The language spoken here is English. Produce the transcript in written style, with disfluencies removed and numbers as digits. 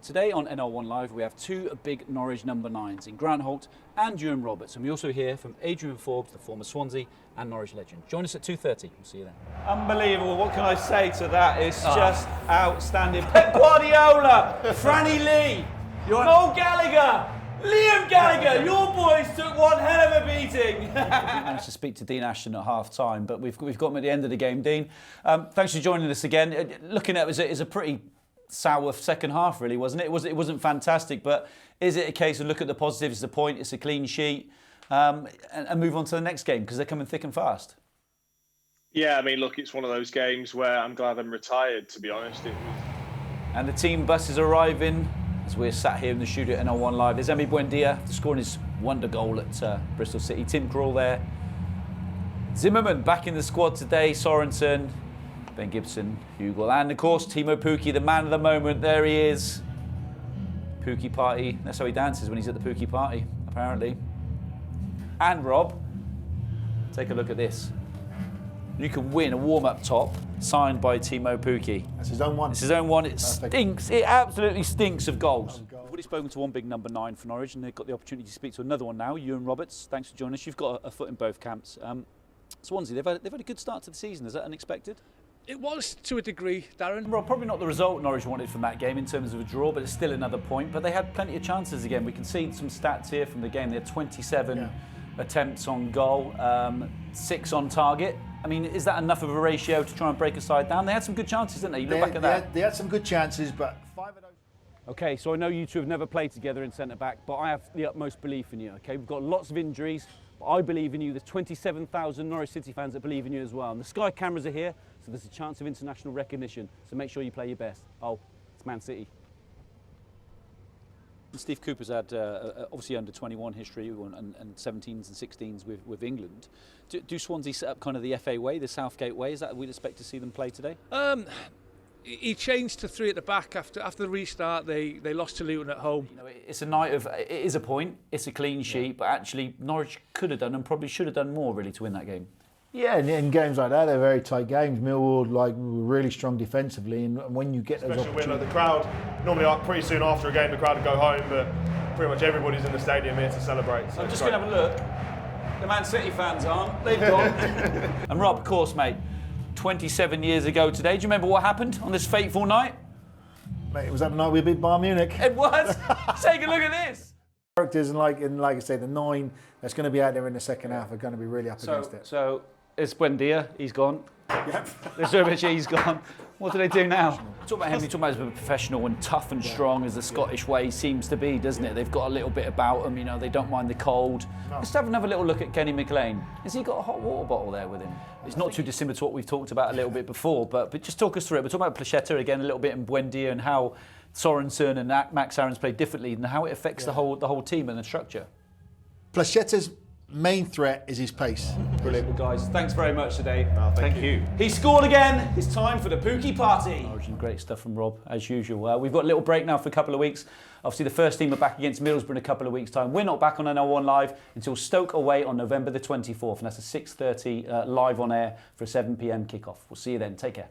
Today on NL1 Live we have two big Norwich number 9s in Grant Holt and Ewan Roberts, and we also hear from Adrian Forbes, the former Swansea and Norwich legend. Join us at 2:30. We'll see you then. Unbelievable. What can I say to that? It's just outstanding. Pep Guardiola, Franny Lee, Noel Gallagher, Liam Gallagher, your boys took one hell of a beating. We managed to speak to Dean Ashton at half-time, but we've got him at the end of the game. Dean, thanks for joining us again. Looking at it as a pretty sour second half, really, wasn't it? It wasn't fantastic, but is it a case of look at the positives, it's a point, it's a clean sheet, and move on to the next game because they're coming thick and fast? Yeah, I mean, look, it's one of those games where I'm glad I'm retired, to be honest. And the team bus is arriving as we're sat here in the studio at NL1 Live. There's Emi Buendia scoring his wonder goal at Bristol City. Tim Krul there. Zimmerman back in the squad today. Sorensen, Ben Gibson, Hugo, and of course Timo Pukki, the man of the moment. There he is. Pukki party. That's how he dances when he's at the Pukki party, apparently. And Rob, take a look at this. You can win a warm-up top signed by Timo Pukki. That's his own one. It's his own one. It Perfect. stinks. It absolutely stinks of goals. We've already spoken to one big number 9 for Norwich, and they've got the opportunity to speak to another one now. Ewan Roberts, thanks for joining us. You've got a foot in both camps. Swansea, they've had a good start to the season. Is that unexpected? It was to a degree, Darren. Well, probably not the result Norwich wanted from that game in terms of a draw, but it's still another point. But they had plenty of chances again. We can see some stats here from the game. They had 27 attempts on goal, 6 on target. I mean, is that enough of a ratio to try and break a side down? They had some good chances, didn't they? You look back at that. They had some good chances, but 5 of those. Okay, so I know you two have never played together in centre-back, but I have the utmost belief in you, okay? We've got lots of injuries, but I believe in you. There's 27,000 Norwich City fans that believe in you as well. And the Sky cameras are here, so there's a chance of international recognition. So make sure you play your best. Oh, it's Man City. Steve Cooper's had obviously under 21 history and 17s and 16s with England. Do Swansea set up kind of the FA way, the Southgate way? Is that we'd expect to see them play today? He changed to 3 at the back after the restart. They lost to Luton at home. You know, it's a night of, it is a point, it's a clean sheet, but actually Norwich could have done and probably should have done more really to win that game. Yeah, and in games like that, they're very tight games. Millwall were really strong defensively, and when you get those Especially when opportunities, the crowd, normally pretty soon after a game, the crowd would go home, but pretty much everybody's in the stadium here to celebrate. So I'm just going to have a look. The Man City fans aren't. They've gone. And Rob, of course, mate, 27 years ago today, do you remember what happened on this fateful night? mate, it was that the night we beat Bayern Munich. It was. Take a look at this. Characters and like I say, the 9 that's going to be out there in the second half are going to be really up against it. So it's Buendia, he's gone. Yep. Zubic, he's gone. What do they do now? Talk about him, you talk about him as a professional and tough and strong as the Scottish way seems to be, doesn't it? They've got a little bit about them, you know, they don't mind the cold. No. Let's have another little look at Kenny McLean. Has he got a hot water bottle there with him? It's not too dissimilar to what we've talked about a little bit before, but just talk us through it. We're talking about Placheta again a little bit and Buendia and how Sorensen and Max Aarons play differently and how it affects the whole team and the structure. Placheta's main threat is his pace. Brilliant, well, guys. Thanks very much today. Thank you. He scored again. It's time for the Pukki party. Great stuff from Rob, as usual. We've got a little break now for a couple of weeks. Obviously, the first team are back against Middlesbrough in a couple of weeks' time. We're not back on NL1 Live until Stoke away on November the 24th, and that's a 6:30 live on air for a 7 p.m. kickoff. We'll see you then. Take care.